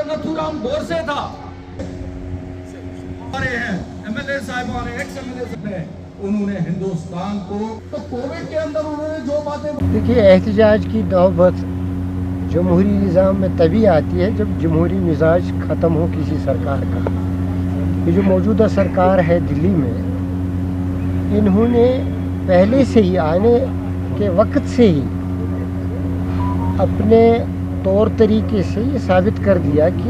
नथुराम गोडसे था। हमारे हैं एमएलए साहिबान, एक्स एमएलए हैं, उन्होंने हिंदुस्तान को तो कोविड के अंदर उन्होंने जो बातें। देखिए, एहतजाज की नौबत जमहूरी निज़ाम में तभी आती है जब जमहूरी मिजाज ख़त्म हो किसी सरकार का। ये जो मौजूदा सरकार है दिल्ली में, इन्होंने पहले से ही, आने के वक्त से ही अपने तौर तरीके से ये साबित कर दिया कि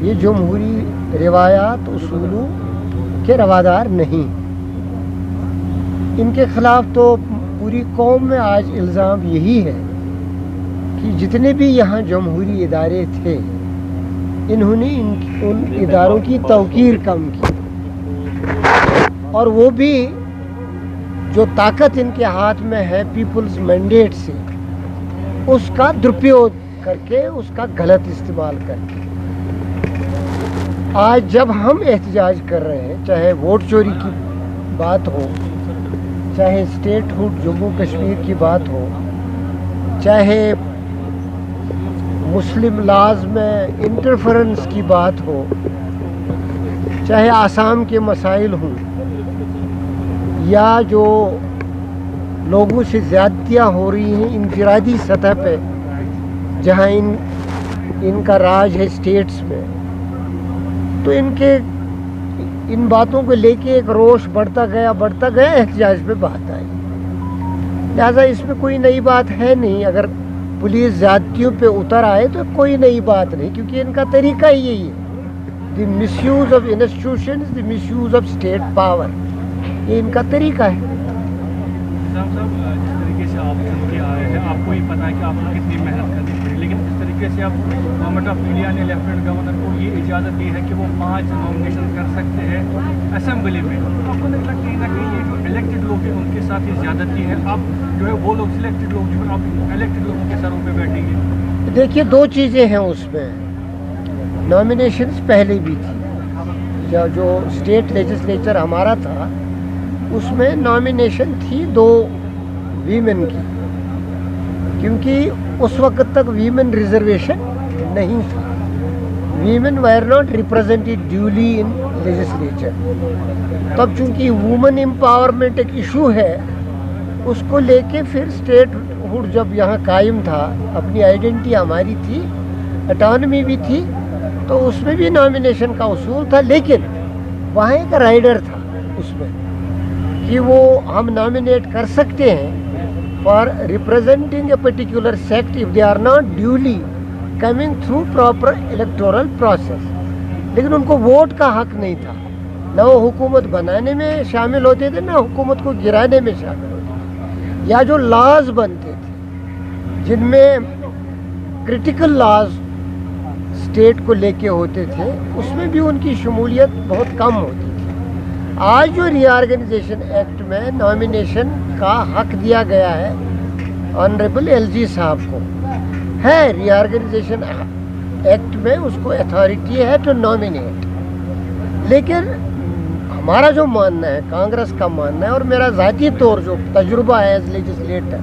ये जमहूरी रिवायात उसूलों के रवादार नहीं। इनके ख़िलाफ़ तो पूरी कौम में आज इल्ज़ाम यही है कि जितने भी यहाँ जमहूरी इदारे थे, इन्होंने उन इदारों की तौकीर कम की, और वो भी जो ताकत इनके हाथ में है पीपल्स मैंडेट से, उसका दुरुपयोग करके, उसका गलत इस्तेमाल करके। आज जब हम एहतजाज कर रहे हैं, चाहे वोट चोरी की बात हो, चाहे स्टेटहुड जम्मू कश्मीर की बात हो, चाहे मुस्लिम लाज में इंटरफेरेंस की बात हो, चाहे आसाम के मसाइल हों, या जो लोगों से ज़्यादतियाँ हो रही हैं इंफरादी सतह पे, जहाँ इनका राज है स्टेट्स में, तो इन बातों को लेके एक रोष बढ़ता गया एहतजाज पे बात आई। लिहाजा इसमें कोई नई बात है नहीं। अगर पुलिस ज़्यादतियों पे उतर आए तो कोई नई बात नहीं, क्योंकि इनका तरीका ही यही है। The misuse of institutions, the misuse of state power, ये इनका तरीका है। जिस तरीके से आप चुन के आए हैं, आपको ही पता है कि आपको कितनी मेहनत करनी पड़ी, लेकिन जिस तरीके से अब गवर्नमेंट ऑफ इंडिया ने लेफ्टिनेंट गवर्नर को ये इजाज़त दी है कि वो 5 नॉमिनेशन कर सकते हैं असेंबली में, तो आपको नहीं लगता कहीं ना कहीं ये जो इलेक्टेड लोग हैं उनके साथ ही ज़्यादती है? अब जो है वो लोग सिलेक्टेड लोग जो है आप इलेक्टेड लोगों के सरों पर बैठेंगे। देखिए, 2 चीज़ें हैं उसमें। नॉमिनेशंस पहले भी थी, जो स्टेट लेजिस्लेचर हमारा था उसमें नॉमिनेशन थी 2 वीमेन की, क्योंकि उस वक्त तक वीमेन रिजर्वेशन नहीं था। Women were not represented duly in legislature. तब चूंकि वुमेन एम्पावरमेंट एक इशू है, उसको लेके फिर स्टेटहुड जब यहाँ कायम था, अपनी आइडेंटिटी हमारी थी, ऑटोनमी भी थी, तो उसमें भी नॉमिनेशन का उसूल था। लेकिन वहाँ एक राइडर था उसमें कि वो हम नॉमिनेट कर सकते हैं for representing a particular sect if they are not duly coming through proper electoral process. लेकिन उनको वोट का हक नहीं था, ना वो हुकूमत बनाने में शामिल होते थे, ना हुकूमत को गिराने में शामिल होते थे। या जो लॉज बनते थे, जिनमें क्रिटिकल लॉज स्टेट को लेके होते थे, उसमें भी उनकी शमूलियत बहुत कम होती थी। आज जो रीऑर्गेनाइजेशन एक्ट में नॉमिनेशन का हक दिया गया है ऑनरेबल एलजी साहब को, है रीऑर्गेनाइजेशन एक्ट में उसको अथॉरिटी है टू नॉमिनेट। लेकिन हमारा जो मानना है, कांग्रेस का मानना है, और मेरा ज़ाती तौर जो तजुर्बा है एज लेजिस्लेटर,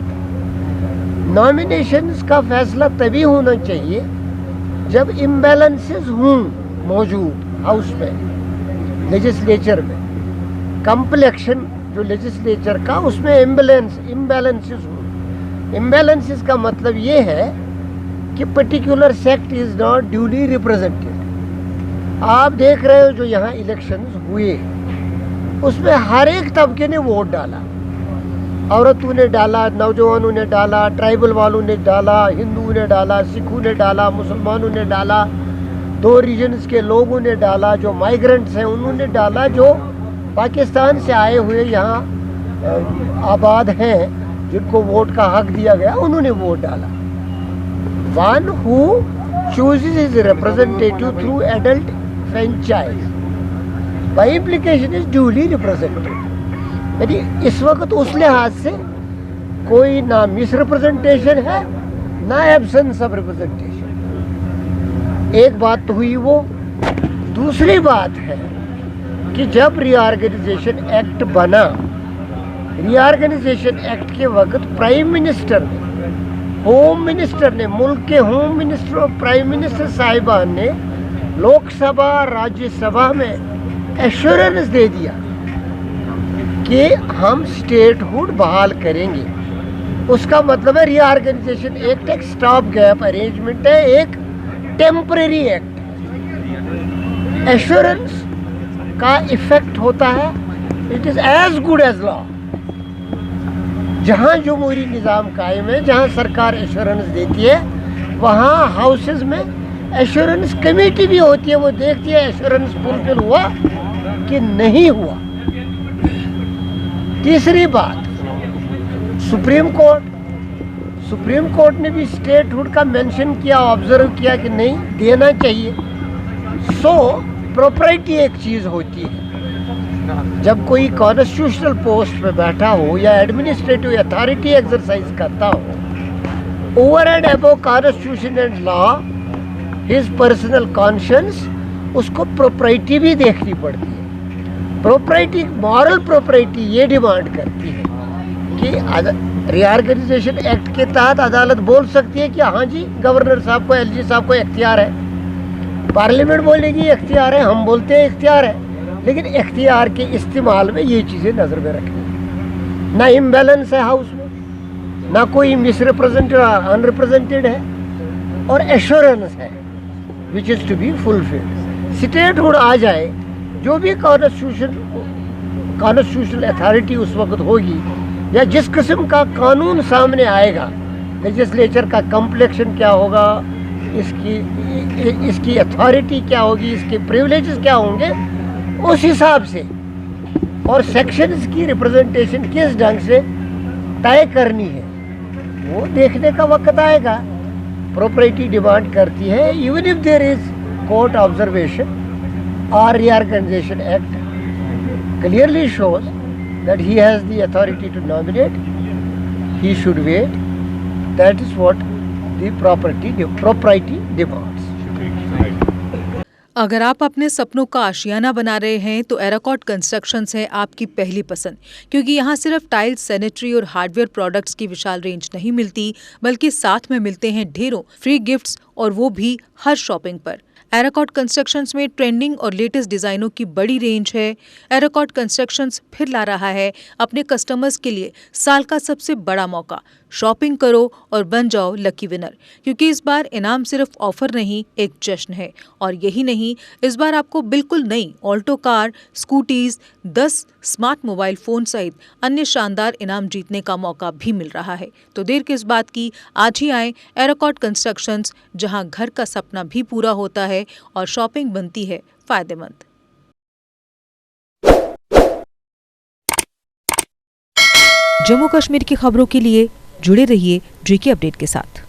नॉमिनेशंस का फैसला तभी होना चाहिए जब इम्बैलेंसेस हों मौजूद हाउस में, लेजिस्लेचर में। कम्प्लेक्शन जो लेजिस्लेचर का, उसमें इम्बैलेंसेस हो। इम्बैलेंसेस का मतलब ये है कि particular sect is not duly represented. आप देख रहे हो जो यहाँ इलेक्शंस हुए, उसमें हर एक तबके ने वोट डाला। औरतों ने डाला, नौजवानों ने डाला, ट्राइबल वालों ने डाला, हिंदुओं ने डाला, सिखों ने डाला, मुसलमानों ने डाला, 2 रीजन्स के लोगों ने डाला, जो माइग्रेंट्स हैं उन्होंने डाला, जो पाकिस्तान से आए हुए यहाँ आबाद हैं, जिनको वोट का हक दिया गया, उन्होंने वोट डाला। One who chooses his representative through adult franchise by implication is duly represented. यानी इस वक्त उस लिहाज से कोई ना मिस रिप्रेजेंटेशन है, ना एब्सेंस ऑफ रिप्रेजेंटेशन। एक बात तो हुई वो। दूसरी बात है कि जब रीऑर्गेनाइजेशन एक्ट बना, रीऑर्गेनाइजेशन एक्ट के वक्त प्राइम मिनिस्टर ने, होम मिनिस्टर ने, मुल्क के होम मिनिस्टर और प्राइम मिनिस्टर साहिबान ने लोकसभा राज्यसभा में एश्योरेंस दे दिया कि हम स्टेटहुड बहाल करेंगे। उसका मतलब है रीऑर्गेनाइजेशन एक्ट एक स्टॉप गैप अरेंजमेंट है, एक टेम्परेरी एक्ट। एश्योरेंस का इफेक्ट होता है, it is as good as law. जहाँ जमहूरी निज़ाम कायम है, जहाँ सरकार एश्योरेंस देती है, वहाँ हाउसेज में एश्योरेंस कमेटी भी होती है, वो देखती है एश्योरेंस फुलफिल हुआ कि नहीं हुआ। तीसरी बात, सुप्रीम कोर्ट ने भी स्टेटहुड का मेंशन किया, ऑब्जर्व किया कि नहीं देना चाहिए। सो प्रॉपर्टी एक चीज़ होती है, जब कोई कॉन्स्टिट्यूशनल पोस्ट पे बैठा हो या एडमिनिस्ट्रेटिव अथॉरिटी एक्सरसाइज करता हो, over and above constitution and law, his personal conscience, उसको प्रॉपर्टी भी देखनी पड़ती है। प्रॉपर्टी, मॉरल प्रॉपर्टी ये डिमांड करती है कि रीऑर्गेनाइजेशन एक्ट के तहत अदालत बोल सकती है कि हाँ जी गवर्नर साहब को, एलजी साहब को इख्तियार है, पार्लियामेंट बोलेगी इख्तियार है, हम बोलते हैं इख्तियार है, लेकिन इख्तियार के इस्तेमाल में ये चीज़ें नज़र में रखनी। ना इम्बैलेंस है हाउस में, ना कोई मिसरिप्रेजेंटेड अनरिप्रेजेंटेड है, और एश्योरेंस है which is to be fulfilled. Statehood आ जाए, जो भी कॉन्स्टिट्यूशनल अथॉरिटी उस वक्त होगी या जिस किस्म का कानून सामने आएगा, लेजिस्लेचर का कम्प्लेक्शन क्या होगा, इसकी अथॉरिटी क्या होगी, इसके प्रिविलेजेस क्या होंगे, उस हिसाब से और सेक्शंस की रिप्रेजेंटेशन किस ढंग से तय करनी है, वो देखने का वक्त आएगा। प्रॉपर्टी डिमांड करती है, even if there is court observation और reorganisation act clearly shows that he has the authority to nominate, he should wait. That is what the property demands. अगर आप अपने सपनों का आशियाना बना रहे हैं तो एराकॉट कंस्ट्रक्शंस है आपकी पहली पसंद, क्योंकि यहाँ सिर्फ टाइल्स, सैनिटरी और हार्डवेयर प्रोडक्ट्स की विशाल रेंज नहीं मिलती, बल्कि साथ में मिलते हैं ढेरों फ्री गिफ्ट्स, और वो भी हर शॉपिंग पर। एराकॉट कंस्ट्रक्शंस में ट्रेंडिंग और लेटेस्ट डिज़ाइनों की बड़ी रेंज है। एराकॉट कंस्ट्रक्शंस फिर ला रहा है अपने कस्टमर्स के लिए साल का सबसे बड़ा मौका। शॉपिंग करो और बन जाओ लकी विनर, क्योंकि इस बार इनाम सिर्फ ऑफर नहीं, एक जश्न है। और यही नहीं, इस बार आपको बिल्कुल नई Alto car, scooties, 10 smart mobile phone सहित अन्य शानदार इनाम जीतने का मौका भी मिल रहा है। तो देर किस बात की, आज ही आए एराकॉट कंस्ट्रक्शंस, जहां घर का सपना भी पूरा होता है और शॉपिंग बनती है फायदेमंद। जम्मू कश्मीर की खबरों के लिए जुड़े रहिए JK अपडेट के साथ।